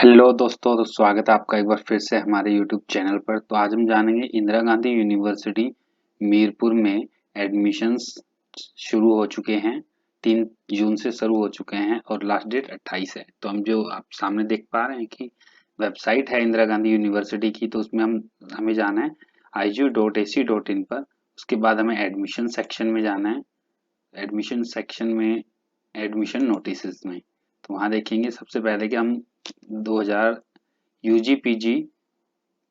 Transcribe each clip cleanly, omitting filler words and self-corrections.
Hello दोस्तों, तो स्वागत है आपका एक बार फिर से हमारे यूट्यूब चैनल पर। तो आज हम जानेंगे इंदिरा गांधी यूनिवर्सिटी मीरपुर में एडमिशन्स शुरू हो चुके हैं। 3 जून से शुरू हो चुके हैं और लास्ट डेट 28 है। तो हम जो आप सामने देख पा रहे हैं कि वेबसाइट है इंदिरा गांधी यूनिवर्सिटी की, तो उसमें हमें जाना है iju.ac.in पर। उसके बाद हमें एडमिशन सेक्शन में जाना है। एडमिशन सेक्शन में एडमिशन नोटिसेस में तो वहाँ देखेंगे सबसे पहले कि हम 2000 यूजीपीजी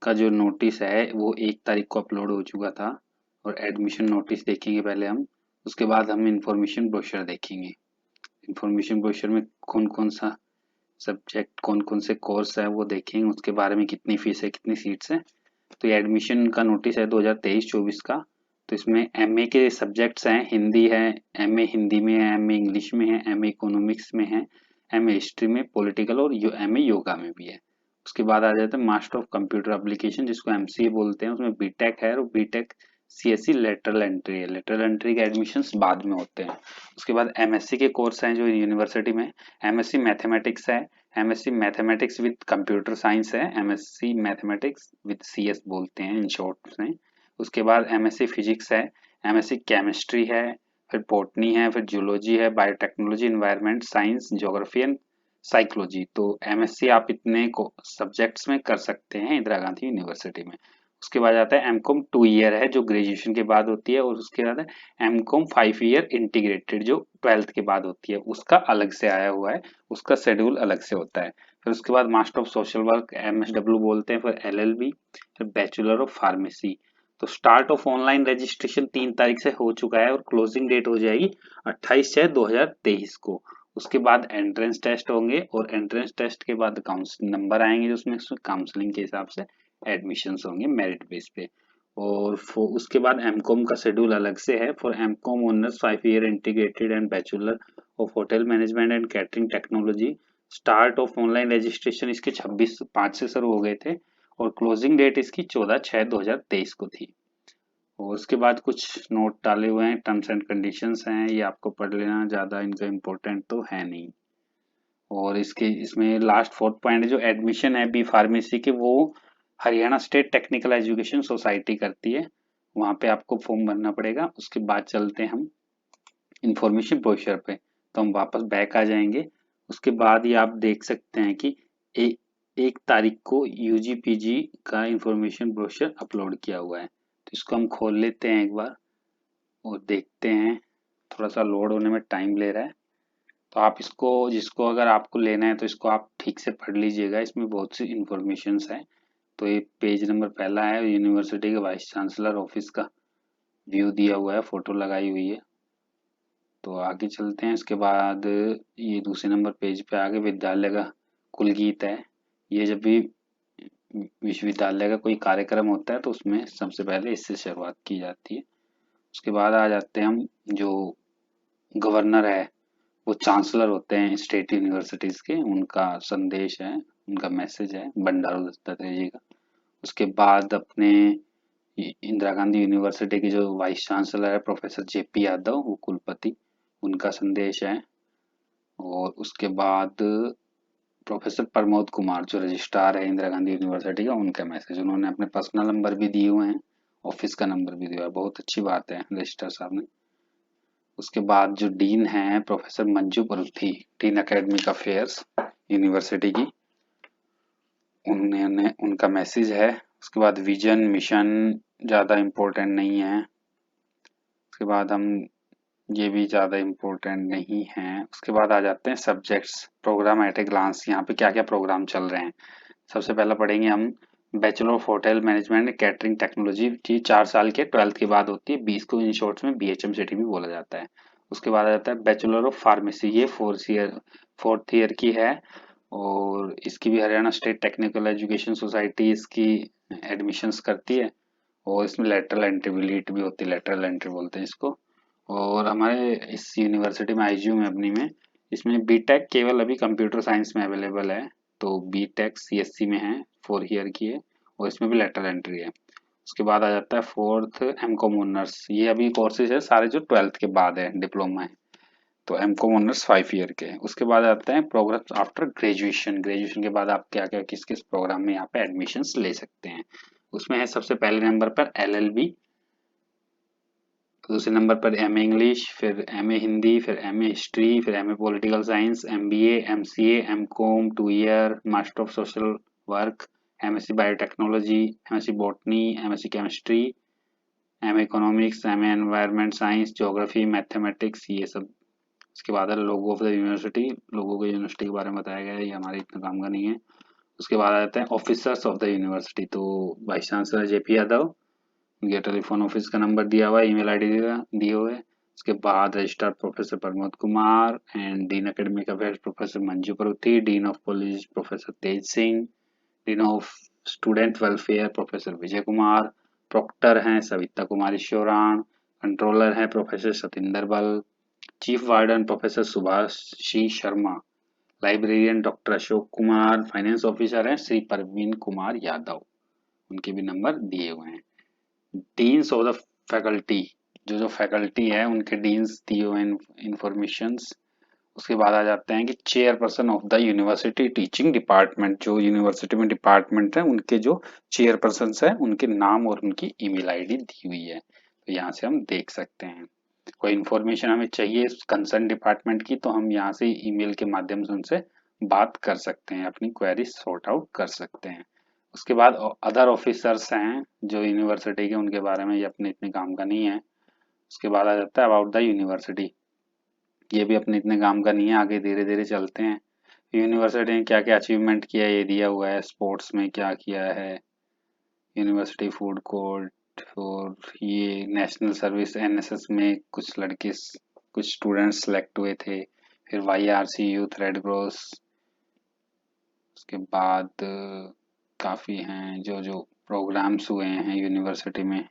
का जो नोटिस है वो 1 तारीख को अपलोड हो चुका था। और एडमिशन नोटिस देखेंगे पहले हम। उसके बाद हम इंफॉर्मेशन ब्रोशर देखेंगे। इंफॉर्मेशन ब्रोशर में कौन कौन सा सब्जेक्ट, कौन कौन से कोर्स है वो देखेंगे। उसके बारे में कितनी फीस है, कितनी सीट्स है। तो ये एडमिशन का नोटिस है 2023-24 का। तो इसमें एमए के सब्जेक्ट्स हैं, हिंदी है, एमए हिंदी में है, एमए इंग्लिश में है, एमए इकोनॉमिक्स में है, एमए हिस्ट्री में, पॉलिटिकल और एमए योगा में भी है। उसके बाद आ जाता है मास्टर ऑफ कंप्यूटर एप्लीकेशन, जिसको एमसीए बोलते हैं। उसमें बीटेक है और बीटेक सीएससी लेटरल एंट्री है। लेटरल एंट्री के एडमिशन्स बाद में होते हैं। उसके बाद एमएससी के कोर्स हैं जो यूनिवर्सिटी में। एमएससी मैथमेटिक्स है, MSc mathematics with computer science है, एमएससी मैथमेटिक्स विद सीएस बोलते हैं इन शॉर्ट में। उसके बाद एमएससी फिजिक्स है, एमएससी केमिस्ट्री है, फिर बॉटनी है, फिर जूलॉजी है, biotechnology, environment science, geography and psychology. तो एमएससी आप इतने को सब्जेक्ट्स में कर सकते हैं इंदिरा गांधी यूनिवर्सिटी में। उसके बाद आता है एमकॉम 2 ईयर है जो ग्रेजुएशन के बाद होती है। और उसके बाद है एमकॉम 5 ईयर इंटीग्रेटेड जो 12th के बाद होती है, उसका अलग से आया हुआ है, उसका शेड्यूल अलग से होता है। फिर उसके बाद master of social work MSW बोलते हैं, फिर एलएलबी, फिर बैचलर ऑफ फार्मेसी। तो स्टार्ट ऑफ ऑनलाइन रजिस्ट्रेशन 3 तारीख से हो चुका है और क्लोजिंग डेट हो जाएगी 28/6/2023 को। उसके बाद एंट्रेंस टेस्ट होंगे और एंट्रेंस टेस्ट के बाद काउंसलिंग नंबर आएंगे, जिसमें काउंसलिंग के हिसाब से एडमिशन्स होंगे मेरिट बेस पे। और उसके बाद एमकॉम का शेड्यूल अलग से है। For M Com honours 5 year integrated and bachelor of hotel management and catering technology. Start of online registration इसके 26/5 से शुरू हो गए थे और क्लोजिंग डेट इसकी 14/6/2023 को थी। और उसके बाद कुछ नोट डाले हुए हैं, टर्म्स एंड कंडीशंस हैं, ये आपको पढ़ लेना, ज़्यादा इनका इम्पोर्टेंट तो है नहीं। और इसके इसमें लास्ट 4th पॉइंट जो एडमिशन है बी फार्मेसी के, वो Haryana state technical education society करती है। वहाँ पे आपको फॉर्म भरना पड़ेगा। उसके बाद चलते हैं हम इंफॉर्मेशन ब्रोशर पे। तो हम वापस बैक आ जाएंगे। उसके बाद ये आप देख सकते हैं कि 1 तारीख को यूजीपीजी का इंफॉर्मेशन ब्रोशर अपलोड किया हुआ है। तो इसको हम खोल लेते हैं एक बार और देखते हैं। थोड़ा सा लोड होने में टाइम ले रहा है। तो आप इसको, जिसको अगर आपको लेना है तो इसको आप ठीक से पढ़ लीजिएगा, इसमें बहुत सी इंफॉर्मेशंस है। तो ये पेज नंबर पहला है, यूनिवर्सिटी के वाइस चांसलर ऑफिस का व्यू दिया हुआ है, फोटो लगाई हुई है। तो आगे चलते हैं। इसके बाद ये दूसरे नंबर पेज पे आगे विद्यालय का कुल गीत है। ये जब भी विश्वविद्यालय का कोई कार्यक्रम होता है तो उसमें सबसे पहले इससे शुरुआत की जाती है। उसके बाद आ जाते हैं हम, जो गवर्नर है वो चांसलर होते हैं स्टेट यूनिवर्सिटीज के, उनका संदेश है, उनका मैसेज है बंडारू दत्तात्रेय जी का। उसके बाद अपने इंदिरा गांधी यूनिवर्सिटी के जो वाइस चांसलर है प्रोफेसर जेपी यादव, वो कुलपति, उनका संदेश है। और उसके बाद प्रोफेसर प्रमोद कुमार जो रजिस्ट्रार है इंदिरा गांधी यूनिवर्सिटी का, उनका मैसेज, उन्होंने अपने पर्सनल नंबर भी दिए हुए हैं, ऑफिस का नंबर भी दिया है। बहुत अच्छी बात है रजिस्ट्रार साहब ने। उसके बाद जो डीन है professor Manju Paruthi, dean academic affairs university की, उन्होंने, उनका मैसेज है। उसके बाद विजन मिशन ज़्यादा इम्पोर्टेंट नहीं है। उसके बाद हम, ये भी ज़्यादा इम्पोर्टेंट नहीं है। उसके बाद आ जाते हैं subjects, programme at a glance, यहाँ पे क्या क्या प्रोग्राम चल रहे हैं। सबसे पहला पढ़ेंगे हम bachelor of hotel management catering technology की, 4 साल के 12th के बाद होती है। 20 को इन शॉर्ट्स में बीएचएमसीटी भी बोला जाता है। उसके बाद आ जाता है बैचलर ऑफ फार्मेसी, ये 4th ईयर की है। और इसकी भी Haryana state technical education society इसकी एडमिशन्स करती है। और इसमें लेटरल एंट्री भी, लीट भी होती है, लेटरल एंट्री बोलते हैं इसको। और हमारे इस यूनिवर्सिटी में आईजीयू में अपनी में, इसमें बीटेक केवल अभी कंप्यूटर साइंस में अवेलेबल है। तो बीटेक सीएससी में है, 4 ईयर की है और इसमें भी लेटरल एंट्री है। उसके बाद आ जाता है 4th एमकॉम ऑनर्स, ये अभी कोर्सेज है सारे जो 12th के बाद है, डिप्लोमा है। तो एमकॉम ऑनर्स 5 ईयर के हैं। उसके बाद आते हैं प्रोग्राम आफ्टर ग्रेजुएशन। ग्रेजुएशन के बाद आप क्या क्या किस किस प्रोग्राम में यहाँ पे एडमिशन्स ले सकते हैं। उसमें है सबसे पहले नंबर पर LLB, दूसरे नंबर पर MA इंग्लिश, फिर MA हिंदी, फिर MA हिस्ट्री, फिर MA political science, MBA, MCA, MCOM 2 year, master of social work, MSc biotechnology, MSc botany, MSc chemistry, MA economics, MA environment science, geography, mathematics, ये सब। इसके बाद है लोगो ऑफ द यूनिवर्सिटी। लोगो को university के बारे में बताया गया है, ये हमारे इतना काम का नहीं है। उसके बाद आते हैं ऑफिसर्स ऑफ द यूनिवर्सिटी। तो वाइस चांसलर JP यादव, उनके टेलीफोन ऑफिस का नंबर दिया हुआ है, ईमेल आईडी दिए हुए हैं। उसके बाद registrar professor Pramod Kumar and dean academic affairs professor Manju Paruthi, dean of college professor Tej Singh, dean of student welfare professor Vijay Kumar, proctor हैं सविता कुमारी श्योराण, कंट्रोलर हैं professor Satinder Bal, chief warden professor Subhash C Sharma, librarian doctor Ashok Kumar, finance officer हैं श्री परवीन कुमार यादव, उनके भी नंबर दिए हुए हैं। डीन्स ऑफ द फैकल्टी, जो faculty है उनके डीन्स दिए हुए इंफॉर्मेशंस। उसके बाद आ जाते हैं कि chairperson of the university teaching department, जो यूनिवर्सिटी में डिपार्टमेंट है उनके जो चेयरपर्सन है उनके नाम और उनकी ईमेल आईडी दी हुई है, तो यहाँ से हम देख सकते हैं। कोई इन्फॉर्मेशन हमें चाहिए कंसर्न डिपार्टमेंट की तो हम यहाँ से ईमेल के माध्यम से उनसे बात कर सकते हैं, अपनी क्वेरी सॉर्ट आउट कर सकते हैं। उसके बाद अदर ऑफिसर्स हैं जो यूनिवर्सिटी के, उनके बारे में ये अपने इतने काम का नहीं है। उसके बाद आ जाता है अबाउट द यूनिवर्सिटी, ये भी अपने इतने काम का नहीं है, आगे धीरे धीरे चलते हैं। यूनिवर्सिटी ने क्या क्या अचीवमेंट किया है ये दिया हुआ है, स्पोर्ट्स में क्या किया है, यूनिवर्सिटी फूड कोर्ट, और ये नेशनल सर्विस NSS में कुछ लड़के कुछ स्टूडेंट्स सेलेक्ट हुए थे, फिर YRC यूथ रेड क्रॉस। उसके बाद काफ़ी हैं जो जो प्रोग्राम्स हुए हैं यूनिवर्सिटी में,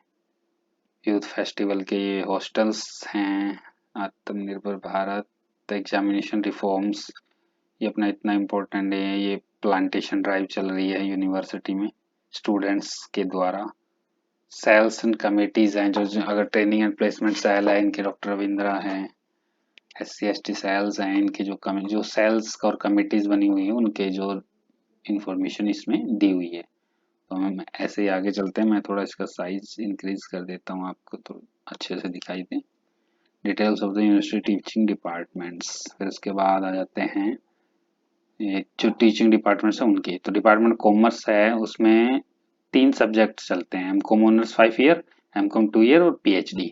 यूथ फेस्टिवल के ये हॉस्टल्स हैं, आत्मनिर्भर भारत, एग्जामिनेशन रिफॉर्म्स, ये अपना इतना इम्पोर्टेंट है। ये प्लांटेशन ड्राइव चल रही है यूनिवर्सिटी में स्टूडेंट्स के द्वारा। सेल्स एंड कमिटीज हैं जो अगर ट्रेनिंग एंड प्लेसमेंट सेल है इनके डॉक्टर रविंद्रा हैं, SC ST सेल्स हैं इनके जो सेल्स और कमिटीज बनी हुई हैं उनके जो इंफॉर्मेशन इसमें दी हुई है। तो हम ऐसे ही आगे चलते हैं, मैं थोड़ा इसका साइज इंक्रीज कर देता हूँ आपको तो अच्छे से दिखाई दे। Details of the university teaching departments, फिर उसके बाद आ जाते हैं ये जो टीचिंग डिपार्टमेंट्स है उनके। तो डिपार्टमेंट कॉमर्स है उसमें 3 सब्जेक्ट चलते हैं, MCOM honours 5 year, MCOM 2 year और PhD।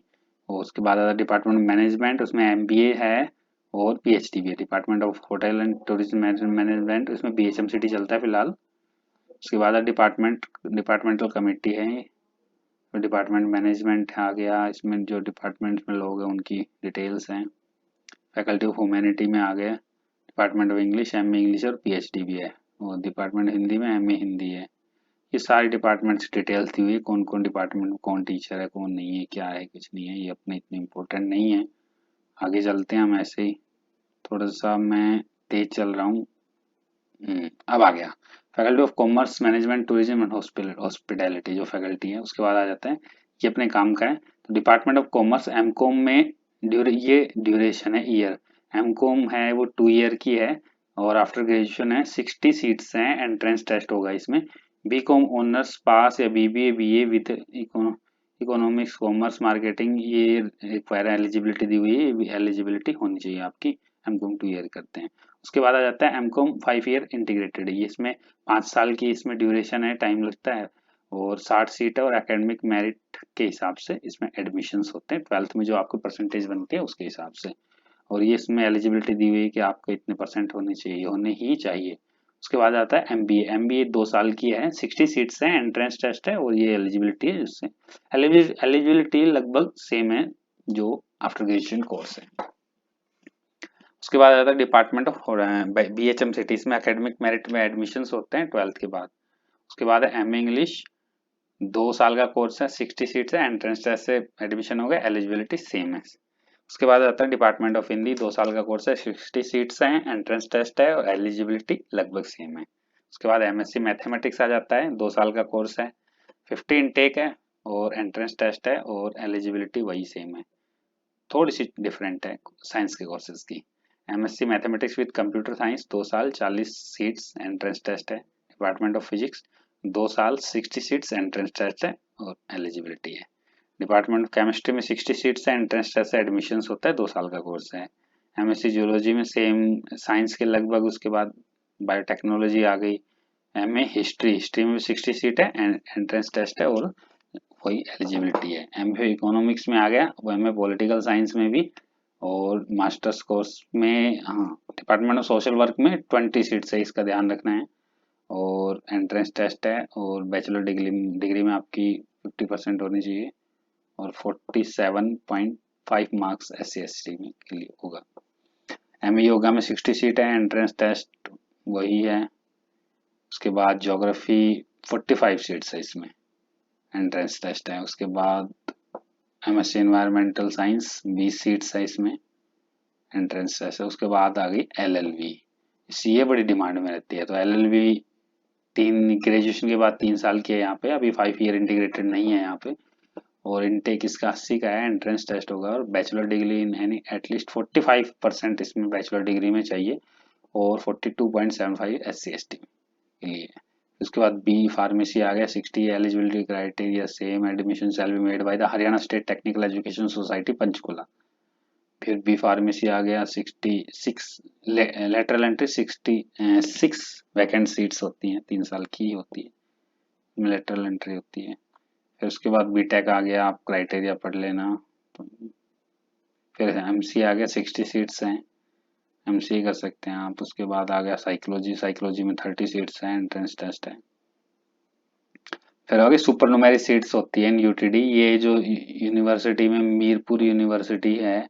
और उसके बाद आता है डिपार्टमेंट मैनेजमेंट, उसमें MBA है और PhD भी है। Department of hotel and tourism management, उसमें BHMCT चलता है फिलहाल। उसके बाद डिपार्टमेंटल कमेटी है, तो डिपार्टमेंट मैनेजमेंट आ गया, इसमें जो डिपार्टमेंट में लोग हैं उनकी डिटेल्स हैं। फैकल्टी ऑफ ह्यूमैनिटी में आ गया, department of English, MA English और PhD भी है, और डिपार्टमेंट हिंदी में MA हिंदी है। ये सारे डिपार्टमेंट्स डिटेल्स दी हुई है, कौन कौन डिपार्टमेंट में कौन टीचर है कौन नहीं है क्या है कुछ नहीं है, ये अपने इतने इम्पोर्टेंट नहीं है। आगे चलते हैं हम ऐसे ही, थोड़ा सा मैं तेज चल रहा हूँ। अब आ गया faculty of commerce management tourism and hospitality, जो फैकल्टी है उसके बाद आ जाता है ये अपने काम का है। तो डिपार्टमेंट ऑफ कॉमर्स MCOM में ये ड्यूरेशन है ईयर, MCOM है वो 2 ईयर की है, और आफ्टर ग्रेजुएशन है 60 सीट्स हैं, एंट्रेंस टेस्ट होगा इसमें। BCom ऑनर्स पास या BBA BA with economics commerce marketing, ये रिक्वायर एलिजिबिलिटी दी हुई है, एलिजिबिलिटी होनी चाहिए आपकी, MCOM 2 ईयर करते हैं। उसके बाद आ जाता है MCOM 5 ईयर इंटीग्रेटेड, ये इसमें 5 साल की इसमें ड्यूरेशन है, टाइम लगता है, और 60 सीट है, और एकेडमिक मेरिट के हिसाब से इसमें एडमिशन्स होते हैं, 12th में जो आपको परसेंटेज बनती है उसके हिसाब से। और ये इसमें एलिजिबिलिटी दी हुई है कि आपको इतने परसेंट होने चाहिए, होने ही चाहिए। उसके बाद आता है MBA 2 साल की है, 60 सीट्स हैं, एंट्रेंस टेस्ट है, और ये एलिजिबिलिटी है जिससे एलिजिबिलिटी लगभग सेम है जो आफ्टर ग्रेजुएशन कोर्स है। उसके बाद आता है डिपार्टमेंट ऑफ BHMCT, इसमें एकेडमिक मेरिट में एडमिशन्स होते हैं 12th के बाद। उसके बाद है MA इंग्लिश, 2 साल का कोर्स है, 60 सीट्स है, एंट्रेंस टेस्ट से एडमिशन हो गया, एलिजिबिलिटी सेम है। उसके बाद आता है डिपार्टमेंट ऑफ हिंदी, 2 साल का कोर्स है, 60 सीट्स हैं, एंट्रेंस टेस्ट है और एलिजिबिलिटी लगभग सेम है। उसके बाद MSc मैथमेटिक्स आ जाता है, 2 साल का कोर्स है, 50 इनटेक है और एंट्रेंस टेस्ट है और एलिजिबिलिटी वही सेम है। थोड़ी सी डिफरेंट है साइंस के कोर्सेज की। MSc mathematics with computer science 2 साल 40 सीट्स एंट्रेंस टेस्ट है। डिपार्टमेंट ऑफ फिजिक्स 2 साल 60 सीट्स एंट्रेंस टेस्ट है और एलिजिबिलिटी है। डिपार्टमेंट ऑफ केमिस्ट्री में 60 सीट्स है, एंट्रेंस टेस्ट है, एडमिशन होता है, 2 साल का कोर्स है। एमएससी जियोलॉजी में सेम साइंस के लगभग, उसके बाद बायोटेक्नोलॉजी आ गई। एमए हिस्ट्री में भी 60 सीट है, एंट्रेंस टेस्ट है और वही एलिजिबिलिटी है। एमए इकोनॉमिक्स में आ गया, वो एमए पॉलिटिकल साइंस में भी, और मास्टर्स कोर्स में हाँ डिपार्टमेंट ऑफ सोशल वर्क में 20 सीट्स है, इसका ध्यान रखना है, और एंट्रेंस टेस्ट है, और बैचलर डिग्री में आपकी 50% होनी चाहिए, और 47.5 मार्क्स SC/ST में के लिए होगा। एमए योगा में 60 सीट है, एंट्रेंस टेस्ट वही है। उसके बाद ज्योग्राफी 45 सीट्स है, इसमें एंट्रेंस टेस्ट है। उसके बाद एमएससी एनवायरमेंटल साइंस 20 सीट्स है, इसमें एंट्रेंस टेस्ट है। उसके बाद आ गई LLB, सीए बड़ी डिमांड में रहती है, तो LLB ग्रेजुएशन के बाद 3 साल की है यहाँ पे, अभी 5 ईयर इंटीग्रेटेड नहीं है यहाँ पे, और इनटेक इसका 80 का है, एंट्रेंस टेस्ट होगा, और bachelor degree in any at least 45% इसमें बैचलर डिग्री में चाहिए, और 42.75 SC/ST के लिए। उसके बाद बी फार्मेसी आ गया, 60 eligibility criteria same, admission shall be made by the Haryana state technical education society Panchkula. फिर बी फार्मेसी आ गया, 66 लेटरल एंट्री 66 वैकेंट सीट्स होती हैं, 3 साल की होती है, लेटरल एंट्री होती है। फिर उसके बाद बीटेक आ गया, आप क्राइटेरिया पढ़ लेना। फिर एमसी आ गया, 60 सीट्स हैं, एमसी कर सकते हैं आप। उसके बाद आ गया साइकोलॉजी में 30 सीट्स हैं, एंट्रेंस टेस्ट है। फिर आगे सुपर नुमेरी सीट्स होती है यूटीडी, ये जो यूनिवर्सिटी में मीरपुर यूनिवर्सिटी है,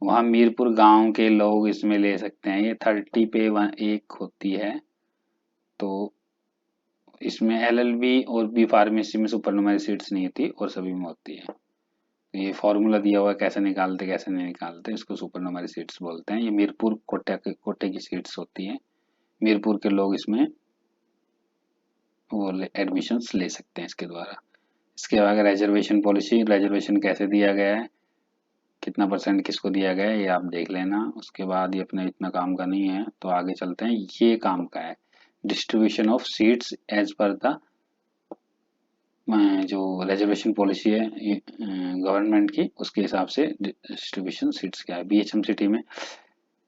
वहाँ मीरपुर गांव के लोग इसमें ले सकते हैं, ये 30 पे एक होती है। तो इसमें LLB और बी फार्मेसी में सुपर नुमेरी सीट्स नहीं होती, और सभी में होती है। तो ये फॉर्मूला दिया हुआ है कैसे निकालते कैसे नहीं निकालते, इसको सुपर नुमेरी सीट्स बोलते हैं। ये मीरपुर कोटे की सीट्स होती हैं, मीरपुर के लोग इसमें वो एडमिशंस ले सकते हैं इसके द्वारा। इसके आगे रिजर्वेशन पॉलिसी, रिजर्वेशन कैसे दिया गया है, कितना % किसको दिया गया है, ये आप देख लेना। उसके बाद ये अपने इतना काम का नहीं है, तो आगे चलते हैं, ये काम का है distribution of seats as per the जो रिजर्वेशन पॉलिसी है गवर्नमेंट की, उसके हिसाब से डिस्ट्रीब्यूशन सीट्स क्या है। BHMCT में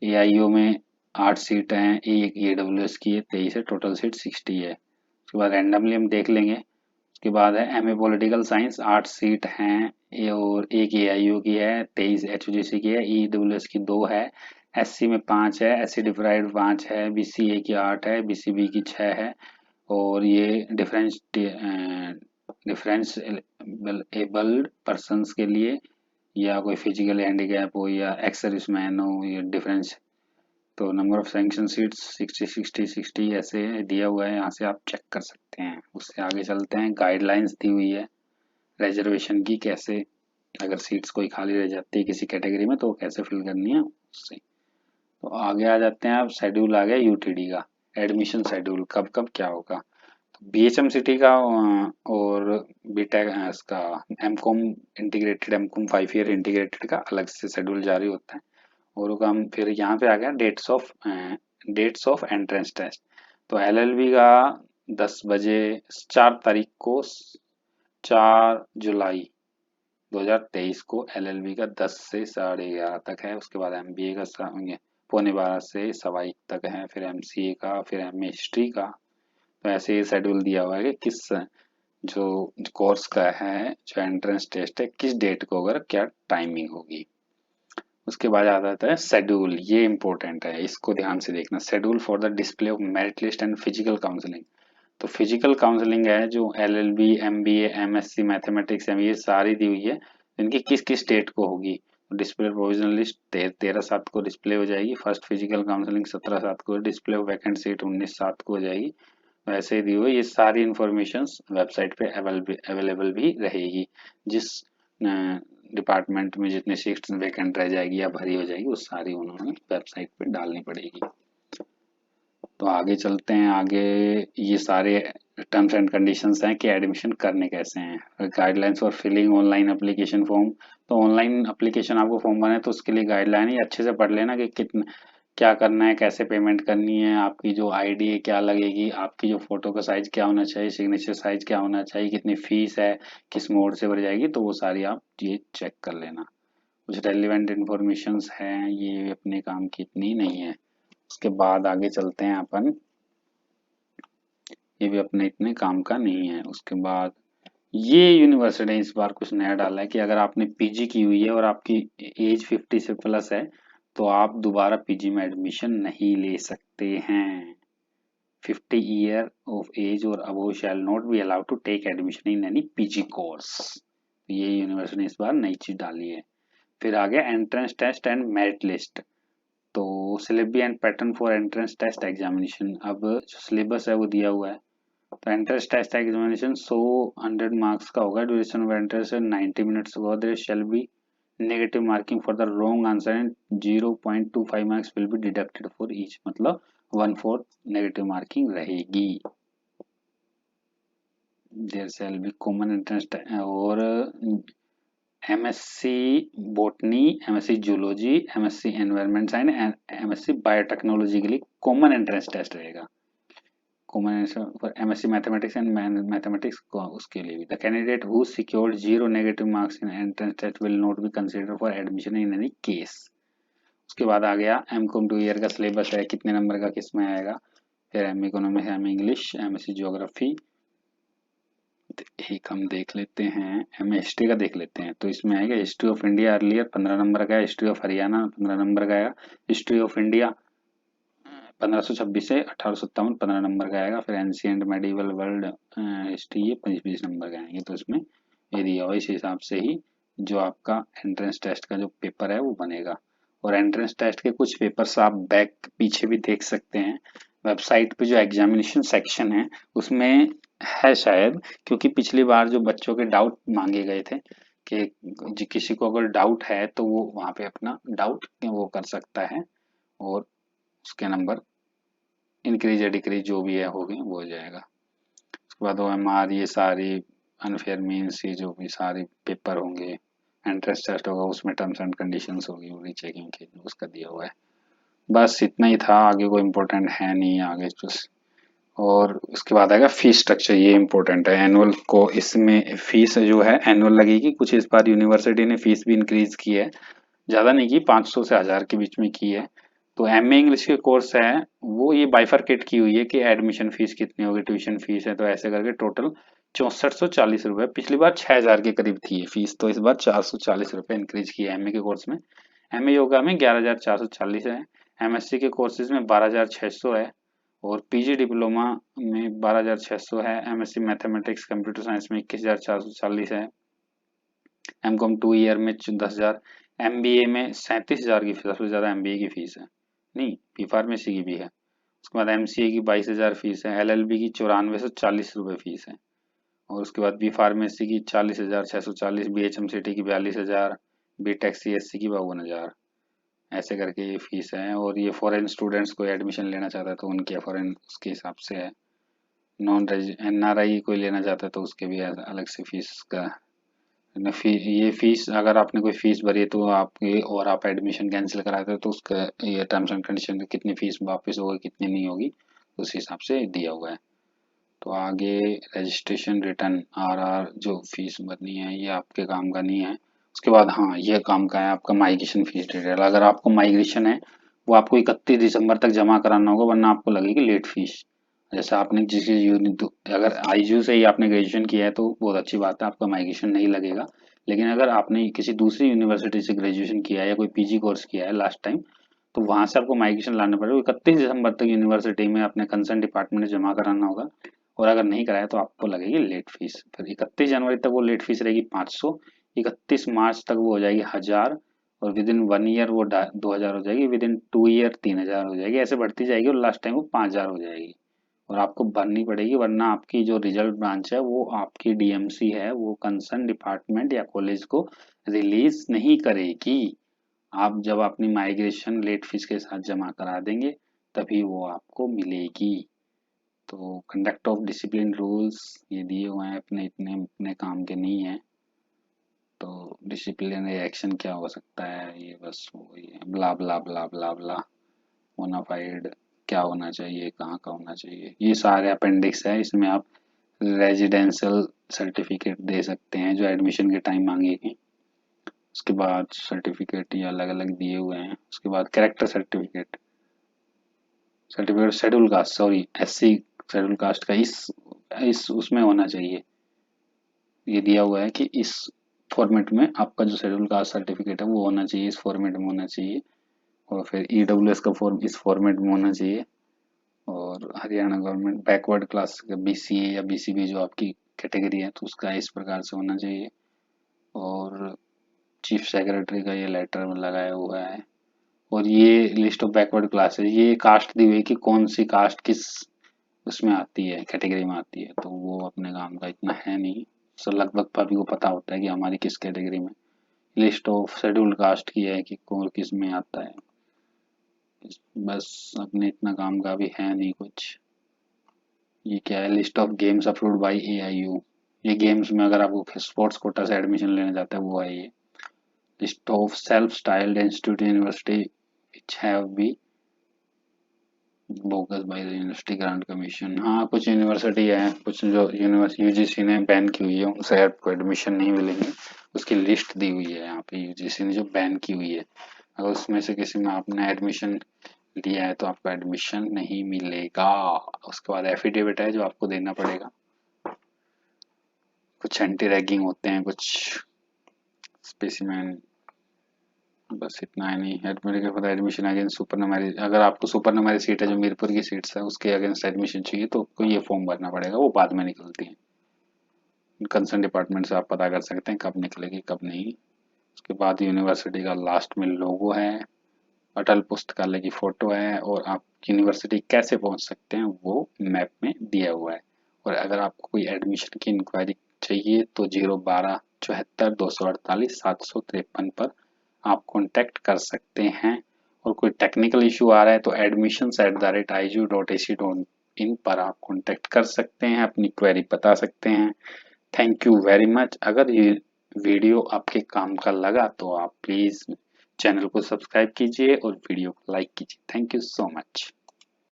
AIO में 8 सीट हैं, एक AWS की है 23 है, टोटल सीट 60 है। उसके बाद रैंडमली हम देख लेंगे। उसके बाद है MA पॉलिटिकल साइंस 8 सीट हैं, और एक AIO की है, 23 HUGC की है, EWS की 2 है, SC में 5 है, SC डिफराइड 5 है, BCA की 8 है, BCB की 6 है, और ये डिफरेंस एबल्ड पर्सनस के लिए, या कोई फिजिकल हैंडीकैप हो, या एक्स सर्विसमैन हो, या डिफरेंस। तो नंबर ऑफ सैंक्शन सीट्स 60 60 60 ऐसे दिया हुआ है, यहाँ से आप चेक कर सकते हैं। उससे आगे चलते हैं, गाइडलाइंस दी हुई है रिजर्वेशन की, कैसे अगर सीट्स कोई खाली रह जाती है किसी कैटेगरी में तो कैसे फिल करनी है उससे। तो आगे आ जाते हैं, अब शेड्यूल आ गया UTD का, एडमिशन शेड्यूल कब कब क्या होगा। BHMCT का और बीटेक इसका M Com integrated, M Com 5 year integrated का अलग से शेड्यूल जारी होता है। और हम फिर यहाँ पे आ गया डेट्स ऑफ एंट्रेंस टेस्ट। तो LLB का 10 बजे 4 तारीख को 4 जुलाई 2023 को LLB का 10 से 11:30 तक है। उसके बाद MBA का 12:15 से 1:15 तक है। फिर MCA का, फिर MA हिस्ट्री का। तो ऐसे ही शेड्यूल दिया हुआ है कि किस जो कोर्स का है, जो एंट्रेंस टेस्ट है, किस डेट को अगर क्या टाइमिंग होगी। उसके बाद आ जाता है शेड्यूल, ये इंपॉर्टेंट है, इसको ध्यान से देखना। Schedule for the display of merit list and physical counselling. तो फिजिकल काउंसलिंग है जो LLB MBA MSc मैथमेटिक्स ये सारी दी हुई है, इनकी किस किस डेट को होगी। डिस्प्ले प्रोविजनल लिस्ट 13/7 को डिस्प्ले हो जाएगी, फर्स्ट फिजिकल काउंसलिंग 17/7 को, डिस्प्ले ऑफ वैकेंट सीट 19/7 को हो जाएगी। वैसे ही दी हुई ये सारी इंफॉर्मेशन वेबसाइट पे अवेलेबल भी रहेगी। जिस डिपार्टमेंट में जितनी सीट्स वैकेंट रह जाएगी या भरी हो जाएगी वो सारी उन्होंने वेबसाइट पे डालनी पड़ेगी। तो आगे चलते हैं, आगे ये सारे टर्म्स एंड कंडीशंस हैं कि एडमिशन करने कैसे हैं। Guidelines for filling online application form. तो ऑनलाइन एप्लीकेशन आपको फॉर्म भरना है तो उसके लिए गाइडलाइन ही अच्छे से पढ़ लेना कि कितना क्या करना है, कैसे पेमेंट करनी है, आपकी जो आईडी है क्या लगेगी, आपकी जो फोटो का साइज क्या होना चाहिए, सिग्नेचर साइज क्या होना चाहिए, कितनी फीस है, किस मोड से भरी जाएगी, तो वो सारी आप ये चेक कर लेना। कुछ रेलिवेंट इंफॉर्मेशंस हैं, ये अपने काम की इतनी नहीं है। उसके बाद आगे चलते हैं अपन, ये भी अपने इतने काम का नहीं है। उसके बाद ये यूनिवर्सिटी ने इस बार कुछ नया डाला है कि अगर आपने पीजी की हुई है और आपकी एज 50 से प्लस है तो आप दोबारा पीजी में एडमिशन नहीं ले सकते हैं। 50 ईयर ऑफ एज और above shall not be allowed to take admission in any PG course. ये यूनिवर्सिटी ने इस बार नई चीज डाली है। फिर आ गया entrance test and merit list. तो syllabi and pattern for entrance test examination, अब जो सिलेबस है वो दिया हुआ है। तो एंट्रेंस टेस्ट एग्जामिनेशन 100 मार्क्स का होगा। ड्यूरेशन ऑफ एंट्रेंस 90 मिनट्स होगा। There shall be negative marking for the wrong answer and 0.25 marks will be deducted for each, मतलब 1/4 नेगेटिव मार्किंग रहेगी। There shall be common entrance और MSc botany, MSc zoology, MSc environment science and MSc biotechnology के लिए common entrance test रहेगा। Common for MSc mathematics and mathematics उसके लिए भी the candidate who secured 0 negative marks in entrance test will not be considered for admission in any case. उसके बाद आ गया MCom 2 year का सिलेबस है, कितने नंबर का किस में आएगा। फिर M economics, M English, M Sc geography. एक हम देख लेते हैं, एम हिस्ट्री का देख लेते हैं। तो इसमें आएगा history of India earlier 15 number का है, हिस्ट्री ऑफ हरियाणा 15 नंबर का आएगा, हिस्ट्री ऑफ इंडिया 1526 से 1857 15 नंबर का आएगा। फिर एंशिएंट मेडिवल वर्ल्ड हिस्ट्री ये 25 नंबर का आएंगे। तो इसमें ये दिया हुआ, इस हिसाब से ही जो आपका एंट्रेंस टेस्ट का जो पेपर है वो बनेगा। और एंट्रेंस टेस्ट के कुछ पेपर्स आप बैक पीछे भी देख सकते हैं वेबसाइट पे, जो एग्जामिनेशन सेक्शन है उसमें है शायद, क्योंकि पिछली बार जो बच्चों के डाउट मांगे गए थे कि किसी को अगर डाउट है तो वो वहाँ पे अपना डाउट वो कर सकता है और उसके नंबर इंक्रीज या डिक्रीज जो भी है होगी वो हो जाएगा। उसके बाद ओएमआर, ये सारी अनफेयर मीन्स, ये जो भी सारे पेपर होंगे, एंट्रेंस टेस्ट होगा उसमें टर्म्स एंड कंडीशंस होगी, वो रीचेकिंग की उसका दिया हुआ है। बस इतना ही था, आगे कोई इम्पोर्टेंट है नहीं आगे बस। और उसके बाद आएगा फीस स्ट्रक्चर, ये इम्पोर्टेंट है। एनुअल को इसमें फीस जो है एनुअल लगेगी। कुछ इस बार यूनिवर्सिटी ने फीस भी इंक्रीज की है, ज़्यादा नहीं की, 500 से 1000 के बीच में की है। तो एमए इंग्लिश के कोर्स है वो ये बाइफरकेट की हुई है कि एडमिशन फीस कितनी होगी, ट्यूशन फीस है, तो ऐसे करके टोटल 6440 रुपये। पिछली बार 6000 के करीब थी ये फीस, तो इस बार 440 रुपये इंक्रीज की है एमए के कोर्स में। एमए योगा में 11440 है, एमएससी के कोर्सेज में 12600 है, और पीजी डिप्लोमा में 12600 है, एमएससी मैथमेटिक्स कंप्यूटर साइंस में 21440 है, एमकॉम 2 ईयर में 10,000, एमबीए में 37,000 की सबसे ज्यादा एमबीए की फीस है, नहीं बी फार्मेसी की भी है। उसके बाद एमसीए की 22,000 फीस है, एलएलबी की 9440 फीस है, और उसके बाद बी फार्मेसी की 40,640, बीएचएमसीटी की 42,000, बीटेक सीएससी की 52,000। ऐसे करके ये फीस है। और ये फॉरेन स्टूडेंट्स को एडमिशन लेना चाहता है तो उनके फॉरेन उसके हिसाब से है। नॉन एनआरआई कोई लेना चाहता है तो उसके भी अलग से फीस का ये फीस, अगर आपने कोई फीस भरी है तो आपके और आप एडमिशन कैंसिल कराते हो तो उसका ये टर्म्स एंड कंडीशन में कितनी फीस वापस होगी कितनी नहीं होगी उस हिसाब से दिया हुआ है। तो आगे रजिस्ट्रेशन रिटर्न आरआर जो फीस भरनी है ये आपके काम का नहीं है। उसके बाद हाँ ये काम का है आपका माइग्रेशन फीस डिटेल। अगर आपको माइग्रेशन है वो आपको 31 दिसंबर तक जमा कराना होगा, वरना आपको लगेगी लेट फीस। जैसे आपने जिस अगर आईजू से ही आपने ग्रेजुएशन किया है तो बहुत अच्छी बात है, आपका माइग्रेशन नहीं लगेगा। लेकिन अगर आपने किसी दूसरी यूनिवर्सिटी से ग्रेजुएशन किया है या कोई पीजी कोर्स किया है लास्ट टाइम, तो वहां से आपको माइग्रेशन लाना पड़ेगा। 31 दिसंबर तक यूनिवर्सिटी में अपने कंसर्न डिपार्टमेंट में जमा कराना होगा, और अगर नहीं कराया तो आपको लगेगी लेट फीस। फिर 31 जनवरी तक वो लेट फीस रहेगी 500, 31 मार्च तक वो हो जाएगी 1000, और विद इन 1 ईयर वो 2000 हो जाएगी, विद इन 2 ईयर 3000 हो जाएगी, ऐसे बढ़ती जाएगी और लास्ट टाइम वो 5000 हो जाएगी। और आपको भरनी पड़ेगी, वरना आपकी जो रिजल्ट ब्रांच है वो आपकी डीएमसी है वो कंसर्न डिपार्टमेंट या कॉलेज को रिलीज नहीं करेगी। आप जब अपनी माइग्रेशन लेट फीस के साथ जमा करा देंगे तभी वो आपको मिलेगी। तो कंडक्ट ऑफ डिसिप्लिन रूल्स ये दिए हुए हैं, अपने इतने अपने काम के नहीं है। तो डिसिप्लिनरी एक्शन क्या हो सकता है, ये बस वही है, ब्ला ब्ला ब्ला ब्ला ब्ला। बोनाफाइड क्या होना चाहिए, कहाँ का होना चाहिए, ये सारे अपेंडिक्स है। इसमें आप रेजिडेंशियल सर्टिफिकेट दे सकते हैं जो एडमिशन के टाइम मांगेंगे। उसके बाद सर्टिफिकेट ये अलग अलग दिए हुए हैं। उसके बाद character certificate, certificate schedule caste, sorry SC schedule caste का इस उसमें होना चाहिए। ये दिया हुआ है कि इस फॉर्मेट में आपका जो शेड्यूल कास्ट सर्टिफिकेट है वो होना चाहिए, इस फॉर्मेट में होना चाहिए। और फिर ईडब्ल्यूएस का फॉर्म इस फॉर्मेट में होना चाहिए। और हरियाणा गवर्नमेंट बैकवर्ड क्लास का बीसीए या बीसीबी जो आपकी कैटेगरी है तो उसका इस प्रकार से होना चाहिए। और चीफ सेक्रेटरी का ये लेटर लगाया हुआ है। और ये लिस्ट ऑफ बैकवर्ड क्लासेस, ये कास्ट दी हुई है कि कौन सी कास्ट किस उसमें आती है, कैटेगरी में आती है। तो वो अपने काम का इतना है नहीं, सो लगभग सभी को पता होता है कि हमारी किस कैटेगरी में। लिस्ट ऑफ शेड्यूल्ड कास्ट की है कि कौन किस में आता है, बस अपने इतना काम का भी है नहीं कुछ। ये क्या है, list of games approved by AIU, ये गेम्स में अगर आपको स्पोर्ट्स कोटा से एडमिशन लेने जाता है वो है ये। List of self styled institute university which have be bogus by the university grants commission. हाँ कुछ यूनिवर्सिटी है, कुछ जो यूनिवर्सिटी यूजीसी ने बैन की हुई है उनसे आपको एडमिशन नहीं मिलेंगे। उसकी लिस्ट दी हुई है यहाँ पे यूजीसी ने जो बैन की हुई है। अगर उसमें से किसी में आपने एडमिशन लिया है तो आपको एडमिशन नहीं मिलेगा। उसके बाद एफिडेविट है जो आपको देना पड़ेगा। कुछ एंटी रैगिंग होते हैं, कुछ स्पेसिमेन, बस इतना है नहीं। एडमिट एडमिशन अगेंस्ट सुपर नंबरी, अगर आपको सुपर नंबरी सीट है जो मीरपुर की सीट्स है उसके अगेंस्ट एडमिशन चाहिए तो आपको ये फॉर्म भरना पड़ेगा, वो बाद में निकलती है। कंसर्न डिपार्टमेंट से आप पता कर सकते हैं कब निकलेगी कब नहीं। उसके बाद यूनिवर्सिटी का लास्ट में लोगो है, अटल पुस्तकालय की फोटो है, और आप यूनिवर्सिटी कैसे पहुंच सकते हैं वो मैप में दिया हुआ है। और अगर आपको कोई एडमिशन की इंक्वायरी चाहिए तो 012 74 248 753 पर आप कांटेक्ट कर सकते हैं। और कोई टेक्निकल इशू आ रहा है तो admissions@igu.ac.in पर आप कांटेक्ट कर सकते हैं, अपनी क्वेरी बता सकते हैं। Thank you very much. अगर ये वीडियो आपके काम का लगा तो आप प्लीज चैनल को सब्सक्राइब कीजिए और वीडियो को लाइक कीजिए। Thank you so much.